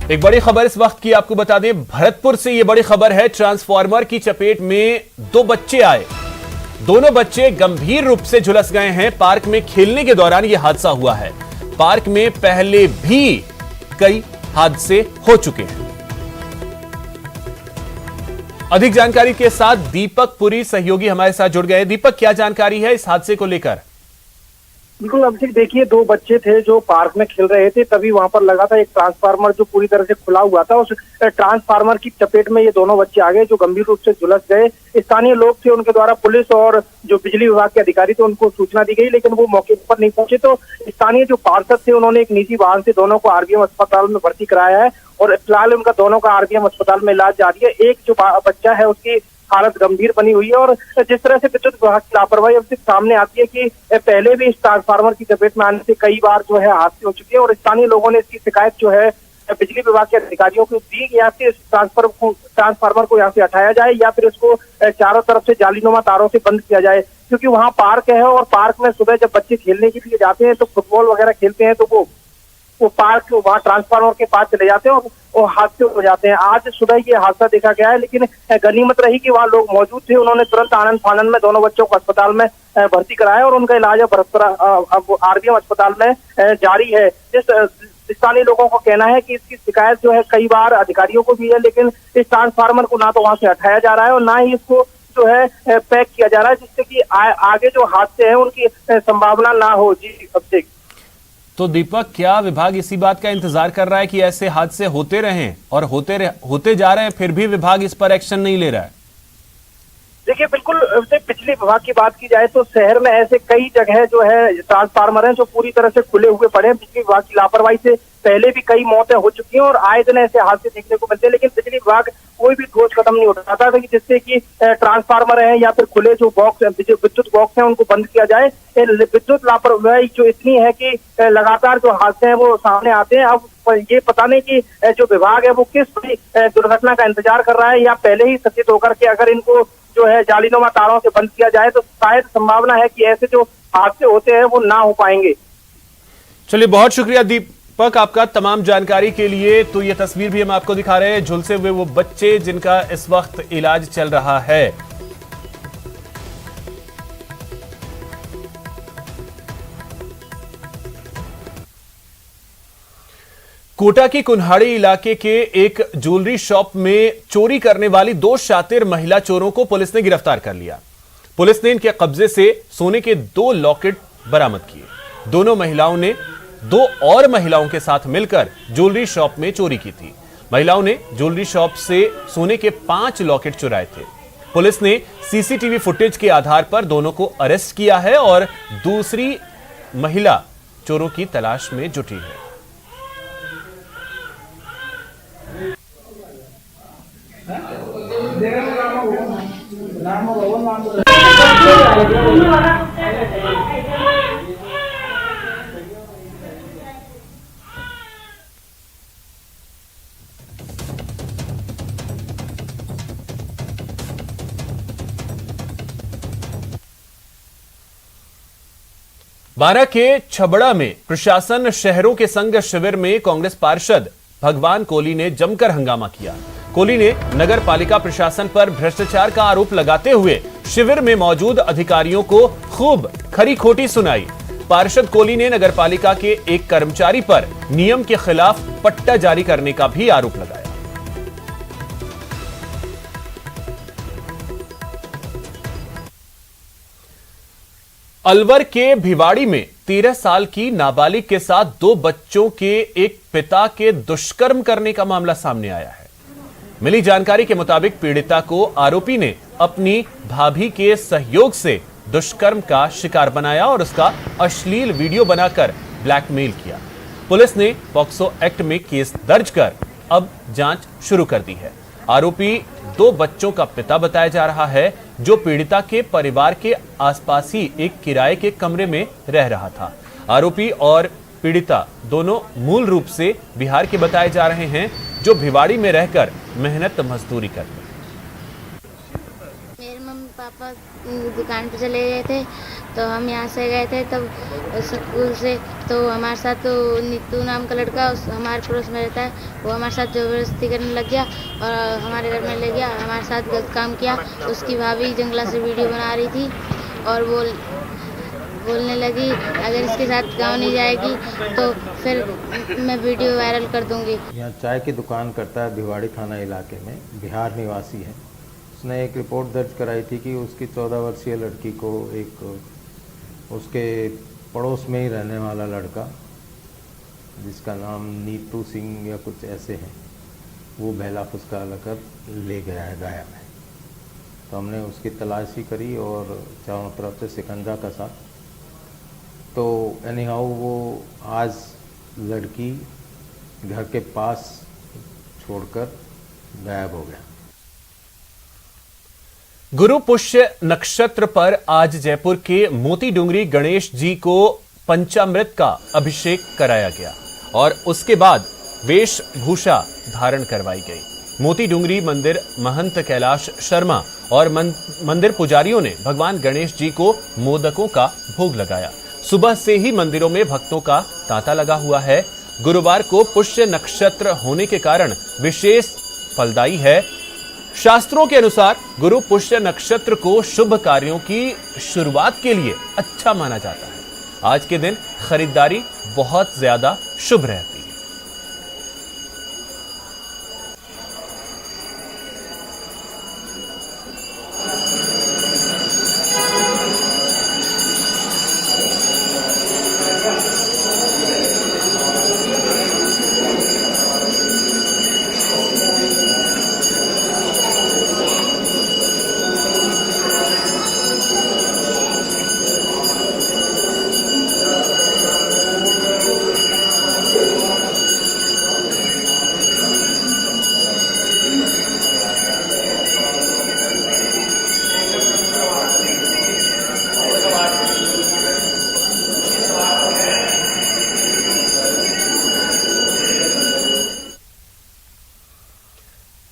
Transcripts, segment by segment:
एक बड़ी खबर इस वक्त की आपको बता दें, भरतपुर से ये बड़ी खबर है। ट्रांसफार्मर की चपेट में 2 बच्चे आए। दोनों बच्चे गंभीर रूप से झुलस गए हैं। पार्क में खेलने के दौरान यह हादसा हुआ है। पार्क में पहले भी कई हादसे हो चुके हैं। अधिक जानकारी के साथ दीपक पुरी सहयोगी हमारे साथ जुड़ गए। दीपक, क्या जानकारी है इस हादसे को लेकर? बिल्कुल अभिषेक, देखिए 2 बच्चे थे जो पार्क में खेल रहे थे, तभी वहां पर लगा था एक ट्रांसफार्मर जो पूरी तरह से खुला हुआ था। उस ट्रांसफार्मर की चपेट में ये दोनों बच्चे आ गए जो गंभीर रूप से झुलस गए। स्थानीय लोग थे, उनके द्वारा पुलिस और जो बिजली विभाग के अधिकारी थे उनको सूचना दी गई, लेकिन वो मौके पर नहीं पहुंचे। तो स्थानीय जो पार्षद थे उन्होंने एक निजी वाहन से दोनों को आरबीएम अस्पताल में भर्ती कराया है और फिलहाल उनका दोनों का आरबीएम अस्पताल में इलाज जारी है। एक जो बच्चा है उसकी हालत गंभीर बनी हुई है और जिस तरह से विद्युत विभाग की लापरवाही अब से सामने आती है कि पहले भी इस ट्रांसफार्मर की चपेट में आने से कई बार जो है हादसे हो चुके हैं और स्थानीय लोगों ने इसकी शिकायत जो है बिजली विभाग के अधिकारियों को दी कि या फिर इस ट्रांसफार्मर को यहाँ से हटाया जाए या फिर इसको चारों तरफ से जालीनुमा तारों से बंद किया जाए, क्योंकि वहाँ पार्क है और पार्क में सुबह जब बच्चे खेलने के लिए जाते हैं तो फुटबॉल वगैरह खेलते हैं तो वो पार्क वहाँ ट्रांसफार्मर के पास चले जाते हैं और वो हादसे हो जाते हैं। आज सुबह ये हादसा देखा गया है, लेकिन गनीमत रही कि वहाँ लोग मौजूद थे। उन्होंने तुरंत आनंद फानंद में दोनों बच्चों को अस्पताल में भर्ती कराया और उनका इलाज अब आरबीएम अस्पताल में जारी है। स्थानीय लोगों को कहना है कि इसकी शिकायत जो है कई बार अधिकारियों को भी है, लेकिन इस ट्रांसफार्मर को ना तो वहां से हटाया जा रहा है और ना ही इसको जो है पैक किया जा रहा है, जिससे कि आगे जो हादसे हैं उनकी संभावना ना हो। जी अभिषेक। तो दीपक, क्या विभाग इसी बात का इंतजार कर रहा है कि ऐसे हादसे होते रहें और होते जा रहे हैं, फिर भी विभाग इस पर एक्शन नहीं ले रहा है? देखिए बिल्कुल, बिजली विभाग की बात की जाए तो शहर में ऐसे कई जगह जो है ट्रांसफार्मर हैं जो पूरी तरह से खुले हुए पड़े हैं। बिजली विभाग की लापरवाही से पहले भी कई मौतें हो चुकी हैं और आए दिन ऐसे हादसे देखने को मिलते हैं, लेकिन बिजली विभाग कोई भी ठोस कदम नहीं उठाता था कि जिससे कि ट्रांसफार्मर है या फिर खुले जो बॉक्स विद्युत बॉक्स है उनको बंद किया जाए। विद्युत लापरवाही जो इतनी है कि लगातार जो हादसे हैं वो सामने आते हैं। अब ये पता नहीं कि जो विभाग है वो किस दुर्घटना का इंतजार कर रहा है या पहले ही सचेत होकर के अगर इनको जो है जालीनुमा तारों से बंद किया जाए तो शायद संभावना है कि ऐसे जो हादसे होते हैं वो ना हो पाएंगे। चलिए, बहुत शुक्रिया दीपक आपका तमाम जानकारी के लिए। तो ये तस्वीर भी हम आपको दिखा रहे हैं, झुलसे हुए वो बच्चे जिनका इस वक्त इलाज चल रहा है। कोटा की कुन्हाड़ी इलाके के एक ज्वेलरी शॉप में चोरी करने वाली 2 शातिर महिला चोरों को पुलिस ने गिरफ्तार कर लिया। पुलिस ने इनके कब्जे से सोने के 2 लॉकेट बरामद किए। दोनों महिलाओं ने 2 और महिलाओं के साथ मिलकर ज्वेलरी शॉप में चोरी की थी। महिलाओं ने ज्वेलरी शॉप से सोने के 5 लॉकेट चुराए थे। पुलिस ने सीसीटीवी फुटेज के आधार पर दोनों को अरेस्ट किया है और दूसरी महिला चोरों की तलाश में जुटी है। बारां के छबड़ा में प्रशासन शहरों के संग शिविर में कांग्रेस पार्षद भगवान कोली ने जमकर हंगामा किया। कोली ने नगर पालिका प्रशासन पर भ्रष्टाचार का आरोप लगाते हुए शिविर में मौजूद अधिकारियों को खूब खरी खोटी सुनाई। पार्षद कोली ने नगर पालिका के एक कर्मचारी पर नियम के खिलाफ पट्टा जारी करने का भी आरोप लगाया। अलवर के भिवाड़ी में 13 साल की नाबालिग के साथ 2 बच्चों के एक पिता के दुष्कर्म करने का मामला सामने आया है। मिली जानकारी के मुताबिक पीड़िता को आरोपी ने अपनी भाभी के सहयोग से दुष्कर्म का शिकार बनाया और उसका अश्लील वीडियो बनाकर ब्लैकमेल किया। पुलिस ने पॉक्सो एक्ट में केस दर्ज कर अब जांच शुरू कर दी है। आरोपी 2 बच्चों का पिता बताया जा रहा है, जो पीड़िता के परिवार के आसपास ही एक किराए के कमरे में रह रहा था। आरोपी और पीड़िता दोनों मूल रूप से बिहार के बताए जा रहे हैं, जो भिवाड़ी में रहकर मेहनत मजदूरी करते हैं। मेरे मम्मी पापा दुकान पे चले गए थे तो हम यहाँ से गए थे तब स्कूल से, तो हमारे साथ तो नीतू नाम का लड़का हमारे पड़ोस में रहता है, वो हमारे साथ ज़बरदस्ती करने लग गया और हमारे घर में ले गया, हमारे साथ गलत काम किया। उसकी भाभी जंगला से वीडियो बना रही थी और बोलने लगी अगर इसके साथ गाँव नहीं जाएगी तो फिर मैं वीडियो वायरल कर दूंगी। यहाँ चाय की दुकान करता है, भिवाड़ी थाना इलाके में, बिहार निवासी है। उसने एक रिपोर्ट दर्ज कराई थी कि उसकी 14 वर्षीय लड़की को एक उसके पड़ोस में ही रहने वाला लड़का, जिसका नाम नीतू सिंह या कुछ ऐसे है, वो बहला फुसका कर ले गया है, गायब है। तो हमने उसकी तलाशी करी और चारों तरफ से शिकंजा कसा। तो एनी हाउ वो आज लड़की घर के पास छोड़कर गायब हो गया। गुरु पुष्य नक्षत्र पर आज जयपुर के मोती डूंगरी गणेश जी को पंचामृत का अभिषेक कराया गया और उसके बाद वेशभूषा धारण करवाई गई। मोती डूंगरी मंदिर महंत कैलाश शर्मा और मंदिर पुजारियों ने भगवान गणेश जी को मोदकों का भोग लगाया। सुबह से ही मंदिरों में भक्तों का तांता लगा हुआ है। गुरुवार को पुष्य नक्षत्र होने के कारण विशेष फलदायी है। शास्त्रों के अनुसार गुरु पुष्य नक्षत्र को शुभ कार्यों की शुरुआत के लिए अच्छा माना जाता है। आज के दिन खरीदारी बहुत ज्यादा शुभ रहती है।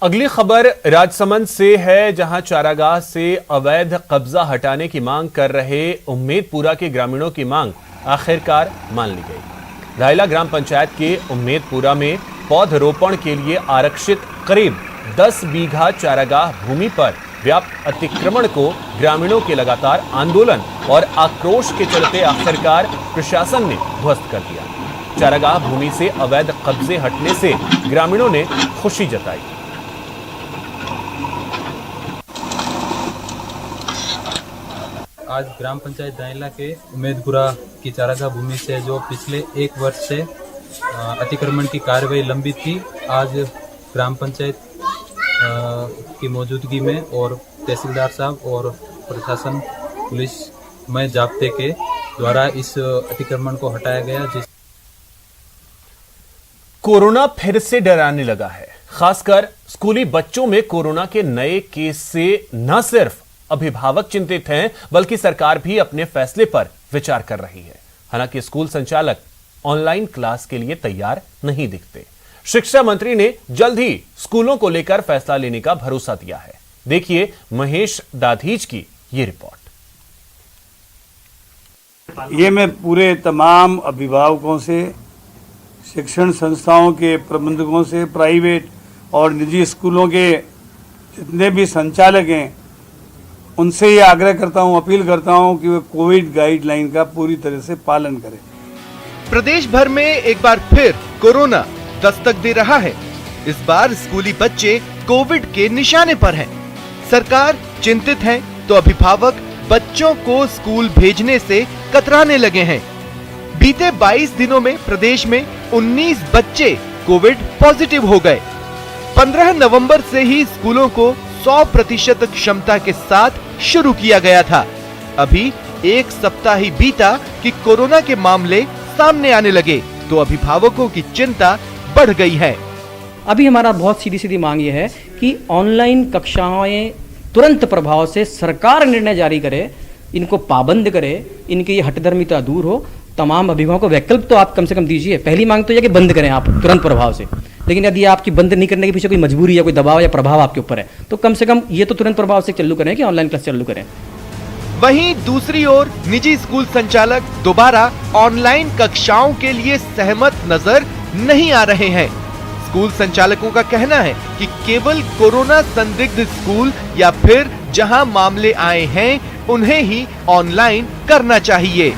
अगली खबर राजसमंद से है, जहां चारागाह से अवैध कब्जा हटाने की मांग कर रहे उम्मेदपुरा के ग्रामीणों की मांग आखिरकार मान ली गई। धायला ग्राम पंचायत के उम्मेदपुरा में पौधरोपण के लिए आरक्षित करीब 10 बीघा चारागाह भूमि पर व्याप्त अतिक्रमण को ग्रामीणों के लगातार आंदोलन और आक्रोश के चलते आखिरकार प्रशासन ने ध्वस्त कर दिया। चारागाह भूमि से अवैध कब्जे हटने से ग्रामीणों ने खुशी जताई। आज ग्राम पंचायत दायला के उम्मेदपुरा की चारागाह भूमि से जो पिछले 1 वर्ष से अतिक्रमण की कार्रवाई लंबित थी, आज ग्राम पंचायत की मौजूदगी में और तहसीलदार साहब और प्रशासन पुलिस में जाब्ते के द्वारा इस अतिक्रमण को हटाया गया। कोरोना फिर से डराने लगा है। खासकर स्कूली बच्चों में कोरोना के नए केस से न सिर्फ अभिभावक चिंतित हैं, बल्कि सरकार भी अपने फैसले पर विचार कर रही है। हालांकि स्कूल संचालक ऑनलाइन क्लास के लिए तैयार नहीं दिखते। शिक्षा मंत्री ने जल्द ही स्कूलों को लेकर फैसला लेने का भरोसा दिया है। देखिए महेश दाधीच की ये रिपोर्ट। ये मैं पूरे तमाम अभिभावकों से, शिक्षण संस्थाओं के प्रबंधकों से, प्राइवेट और निजी स्कूलों के जितने भी संचालक हैं, उनसे ये आग्रह करता हूं, अपील करता हूं कि वे कोविड गाइडलाइन का पूरी तरह से पालन करें। प्रदेश भर में एक बार फिर कोरोना दस्तक दे रहा है। इस बार स्कूली बच्चे कोविड के निशाने पर हैं। सरकार चिंतित है तो अभिभावक बच्चों को स्कूल भेजने से कतराने लगे हैं। बीते 22 दिनों में प्रदेश में 19 बच्चे कोविड पॉजिटिव हो गए। 15 नवंबर से ही स्कूलों को 100% क्षमता के साथ शुरू किया गया था। अभी 1 सप्ताह ही बीता कि कोरोना के मामले सामने आने लगे तो अभिभावकों की चिंता बढ़ गई है। अभी हमारा बहुत सीधी सीधी मांग ये है कि ऑनलाइन कक्षाएं तुरंत प्रभाव से सरकार निर्णय जारी करे, इनको पाबंद करे, इनकी ये हठधर्मिता दूर हो। तमाम अभिभावकों को वैकल्प तो आप कम से कम दीजिए। पहली मांग तो यह कि बंद करें आप तुरंत प्रभाव से, लेकिन यदि आपकी बंद नहीं करने के पीछे कोई मजबूरी या कोई दबाव या प्रभाव आपके ऊपर है तो कम से कम ये तो तुरंत प्रभाव से चालू करें कि ऑनलाइन क्लास चालू करें। वहीं दूसरी ओर निजी स्कूल संचालक दोबारा ऑनलाइन कक्षाओं के लिए सहमत नजर नहीं आ रहे हैं। स्कूल संचालकों का कहना है कि केवल कोरोना संदिग्ध स्कूल या फिर जहां मामले आए हैं उन्हें ही ऑनलाइन करना चाहिए।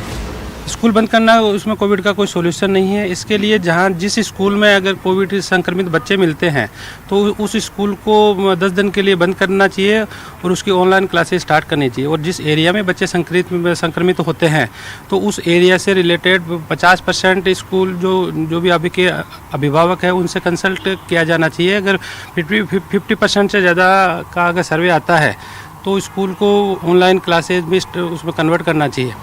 स्कूल बंद करना उसमें कोविड का कोई सॉल्यूशन नहीं है। इसके लिए जहां जिस स्कूल में अगर कोविड संक्रमित बच्चे मिलते हैं तो उस स्कूल को 10 दिन के लिए बंद करना चाहिए और उसकी ऑनलाइन क्लासेस स्टार्ट करनी चाहिए। और जिस एरिया में बच्चे संक्रमित होते हैं तो उस एरिया से रिलेटेड 50% स्कूल जो भी अभी के अभिभावक है उनसे कंसल्ट किया जाना चाहिए। अगर 50% से ज़्यादा का अगर सर्वे आता है तो स्कूल को ऑनलाइन क्लासेज में उसमें कन्वर्ट करना चाहिए।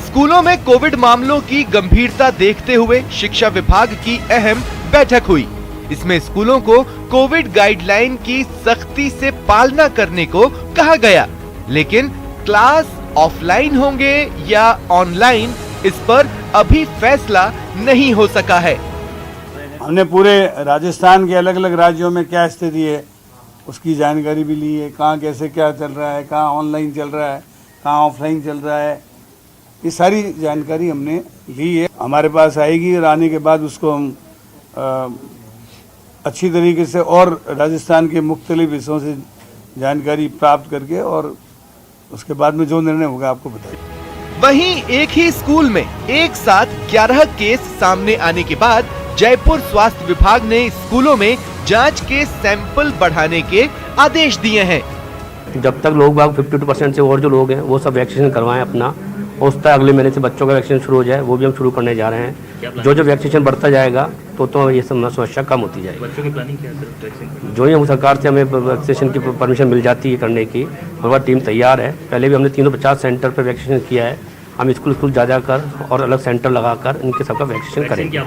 स्कूलों में कोविड मामलों की गंभीरता देखते हुए शिक्षा विभाग की अहम बैठक हुई। इसमें स्कूलों को कोविड गाइडलाइन की सख्ती से पालना करने को कहा गया, लेकिन क्लास ऑफलाइन होंगे या ऑनलाइन इस पर अभी फैसला नहीं हो सका है। हमने पूरे राजस्थान के अलग अलग राज्यों में क्या स्थिति है उसकी जानकारी भी ली है, कहाँ कैसे क्या चल रहा है, कहाँ ऑनलाइन चल रहा है, कहाँ ऑफलाइन चल रहा है, ये सारी जानकारी हमने ली है। हमारे पास आएगी और आने के बाद उसको हम अच्छी तरीके से और राजस्थान के मुख्तलिफ हिस्सों से जानकारी प्राप्त करके और उसके बाद में जो निर्णय होगा आपको बताएंगे। वहीं एक ही स्कूल में एक साथ 11 केस सामने आने के बाद जयपुर स्वास्थ्य विभाग ने स्कूलों में जांच के सैंपल बढ़ाने के आदेश दिए हैं। जब तक लोग बाग 52% से और जो लोग हैं वो सब वैक्सीनेशन करवाएं अपना, उस तक अगले महीने से बच्चों का वैक्सीनेशन शुरू हो जाए, वो भी हम शुरू करने जा रहे हैं। जो वैक्सीनेशन बढ़ता जाएगा तो ये सब समस्या कम होती जाएगी। बच्चों की प्लानिंग क्या है? जो ही हम सरकार से हमें वैक्सीनेशन की परमिशन मिल जाती है करने की, हमारी टीम तैयार है। पहले भी हमने 350 सेंटर पर वैक्सीनेशन किया है। हम स्कूल जाकर और अलग सेंटर लगाकर इनके सबका वैक्सीनेशन करेंगे।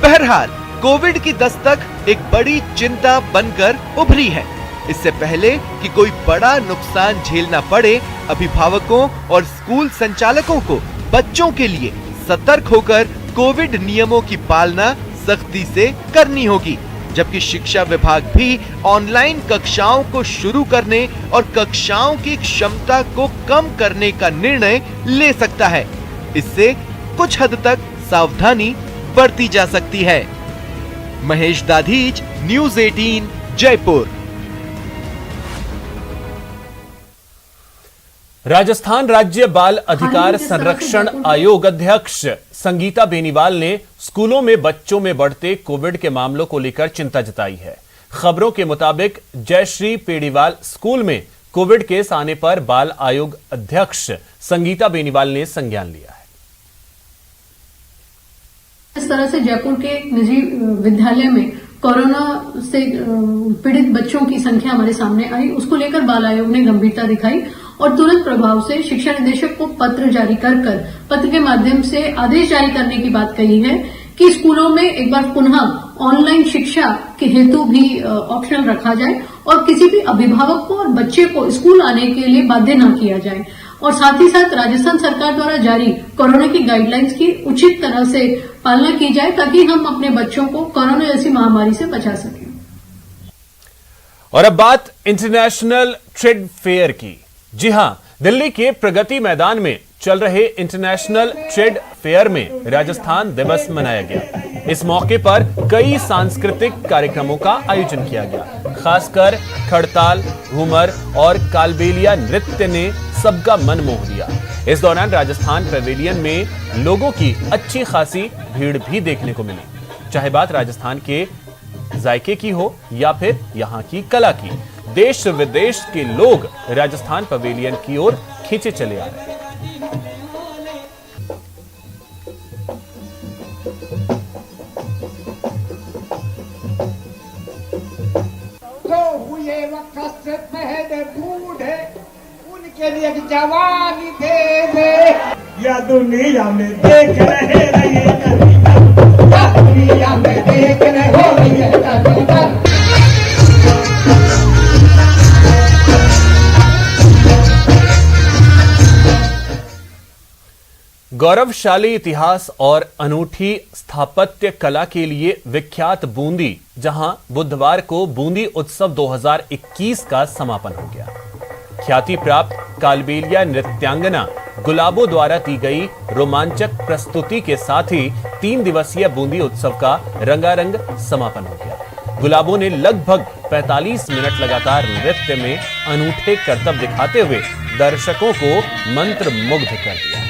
बहरहाल कोविड की दस्तक एक बड़ी चिंता बनकर उभरी है। इससे पहले कि कोई बड़ा नुकसान झेलना पड़े, अभिभावकों और स्कूल संचालकों को बच्चों के लिए सतर्क होकर कोविड नियमों की पालना सख्ती से करनी होगी। जबकि शिक्षा विभाग भी ऑनलाइन कक्षाओं को शुरू करने और कक्षाओं की क्षमता को कम करने का निर्णय ले सकता है। इससे कुछ हद तक सावधानी बरती जा सकती है। महेश दाधीच, न्यूज़ 18 जयपुर। राजस्थान राज्य बाल अधिकार संरक्षण आयोग अध्यक्ष संगीता बेनीवाल ने स्कूलों में बच्चों में बढ़ते कोविड के मामलों को लेकर चिंता जताई है। खबरों के मुताबिक जयश्री पेड़ीवाल स्कूल में कोविड केस आने पर बाल आयोग अध्यक्ष संगीता बेनीवाल ने संज्ञान लिया है। इस तरह से जयपुर के एक निजी विद्यालय में कोरोना से पीड़ित बच्चों की संख्या हमारे सामने आई, उसको लेकर बाल आयोग ने गंभीरता दिखाई और तुरंत प्रभाव से शिक्षा निदेशक को पत्र जारी कर पत्र के माध्यम से आदेश जारी करने की बात कही है कि स्कूलों में एक बार पुनः ऑनलाइन शिक्षा के हेतु भी ऑप्शनल रखा जाए और किसी भी अभिभावक को और बच्चे को स्कूल आने के लिए बाध्य न किया जाए। और साथ ही साथ राजस्थान सरकार द्वारा जारी कोरोना की गाइडलाइंस की उचित तरह से पालना की जाए ताकि हम अपने बच्चों को कोरोना जैसी महामारी से बचा सकें। और अब बात इंटरनेशनल ट्रेड फेयर की। जी हां, दिल्ली के प्रगति मैदान में चल रहे इंटरनेशनल ट्रेड फेयर में राजस्थान दिवस मनाया गया। इस मौके पर कई सांस्कृतिक कार्यक्रमों का आयोजन किया गया। खासकर खड़ताल, घूमर और कालबेलिया नृत्य ने सबका मन मोह लिया। इस दौरान राजस्थान पवेलियन में लोगों की अच्छी खासी भीड़ भी देखने को मिली। चाहे बात राजस्थान के जायके की हो या फिर यहां की कला की, देश विदेश के लोग राजस्थान पवेलियन की ओर खींचे चले आ रहे हैं। उनके लिए जवानी दे दे या दुनिया में देख रहे दुनिया में देख रहे। गौरवशाली इतिहास और अनूठी स्थापत्य कला के लिए विख्यात बूंदी, जहां बुधवार को बूंदी उत्सव 2021 का समापन हो गया। ख्याति प्राप्त कालबेलिया नृत्यांगना गुलाबो द्वारा दी गई रोमांचक प्रस्तुति के साथ ही 3 दिवसीय बूंदी उत्सव का रंगारंग समापन हो गया। गुलाबो ने लगभग 45 मिनट लगातार नृत्य में अनूठे करतब दिखाते हुए दर्शकों को मंत्रमुग्ध कर दिया।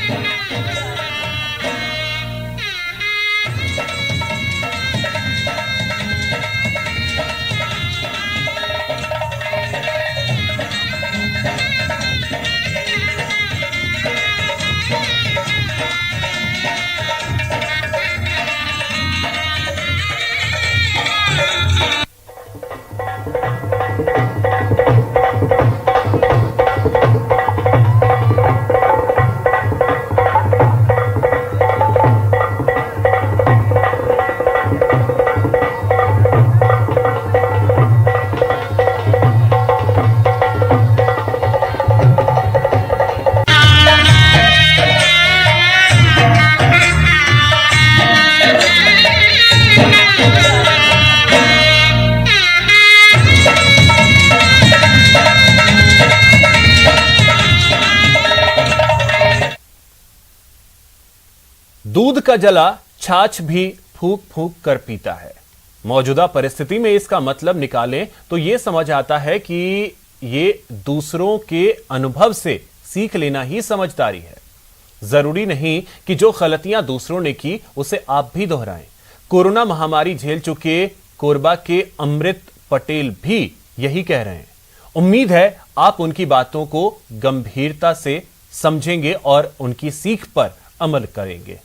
दूध का जला छाछ भी फूंक फूंक कर पीता है। मौजूदा परिस्थिति में इसका मतलब निकालें तो यह समझ आता है कि ये दूसरों के अनुभव से सीख लेना ही समझदारी है। जरूरी नहीं कि जो गलतियां दूसरों ने की उसे आप भी दोहराएं। कोरोना महामारी झेल चुके कोरबा के अमृत पटेल भी यही कह रहे हैं। उम्मीद है आप उनकी बातों को गंभीरता से समझेंगे और उनकी सीख पर अमल करेंगे।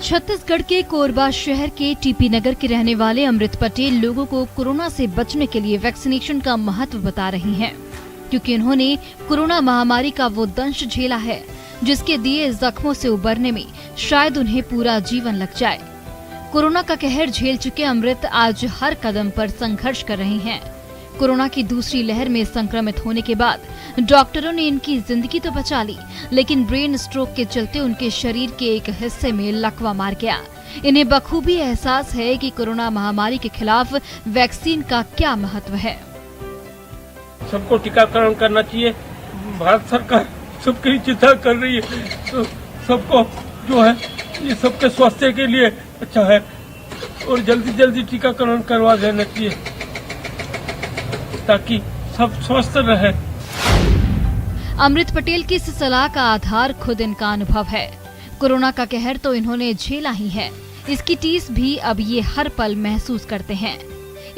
छत्तीसगढ़ के कोरबा शहर के टीपी नगर के रहने वाले अमृत पटेल लोगों को कोरोना से बचने के लिए वैक्सीनेशन का महत्व बता रही हैं, क्योंकि उन्होंने कोरोना महामारी का वो दंश झेला है जिसके दिए जख्मों से उबरने में शायद उन्हें पूरा जीवन लग जाए। कोरोना का कहर झेल चुके अमृत आज हर कदम पर संघर्ष कर रही हैं। कोरोना की दूसरी लहर में संक्रमित होने के बाद डॉक्टरों ने इनकी जिंदगी तो बचा ली, लेकिन ब्रेन स्ट्रोक के चलते उनके शरीर के एक हिस्से में लकवा मार गया। इन्हें बखूबी एहसास है कि कोरोना महामारी के खिलाफ वैक्सीन का क्या महत्व है। सबको टीकाकरण करना चाहिए। भारत सरकार सबके लिए चिंता कर रही है, तो सबको जो है ये सबके स्वास्थ्य के लिए अच्छा है और जल्दी जल्दी टीकाकरण करवा देना चाहिए ताकि सब स्वस्थ रहे। अमृत पटेल की इस सलाह का आधार खुद इनका अनुभव है। कोरोना का कहर तो इन्होंने झेला ही है, इसकी टीस भी अब ये हर पल महसूस करते हैं।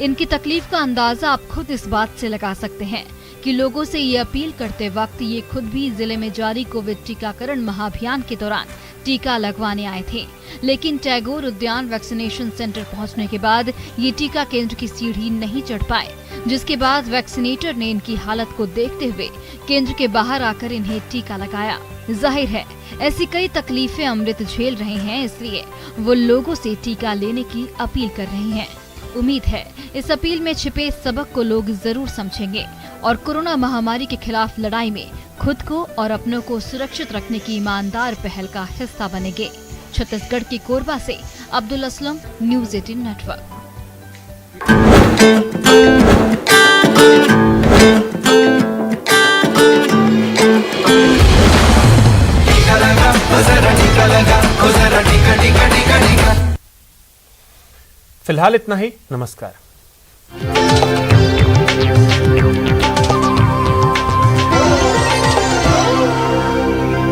इनकी तकलीफ का अंदाजा आप खुद इस बात से लगा सकते हैं कि लोगों से ये अपील करते वक्त ये खुद भी जिले में जारी कोविड टीकाकरण महाअभियान के दौरान टीका लगवाने आए थे, लेकिन टैगोर उद्यान वैक्सीनेशन सेंटर पहुंचने के बाद ये टीका केंद्र की सीढ़ी नहीं चढ़ पाए, जिसके बाद वैक्सीनेटर ने इनकी हालत को देखते हुए केंद्र के बाहर आकर इन्हें टीका लगाया। जाहिर है ऐसी कई तकलीफें अमृत झेल रहे हैं, इसलिए वो लोगों से टीका लेने की अपील कर रही हैं। उम्मीद है इस अपील में छिपे सबक को लोग जरूर समझेंगे और कोरोना महामारी के खिलाफ लड़ाई में खुद को और अपनों को सुरक्षित रखने की ईमानदार पहल का हिस्सा बनेंगे। छत्तीसगढ़ के कोरबा से अब्दुल असलम, न्यूज़ 18 नेटवर्क। फिलहाल इतना ही। नमस्कार।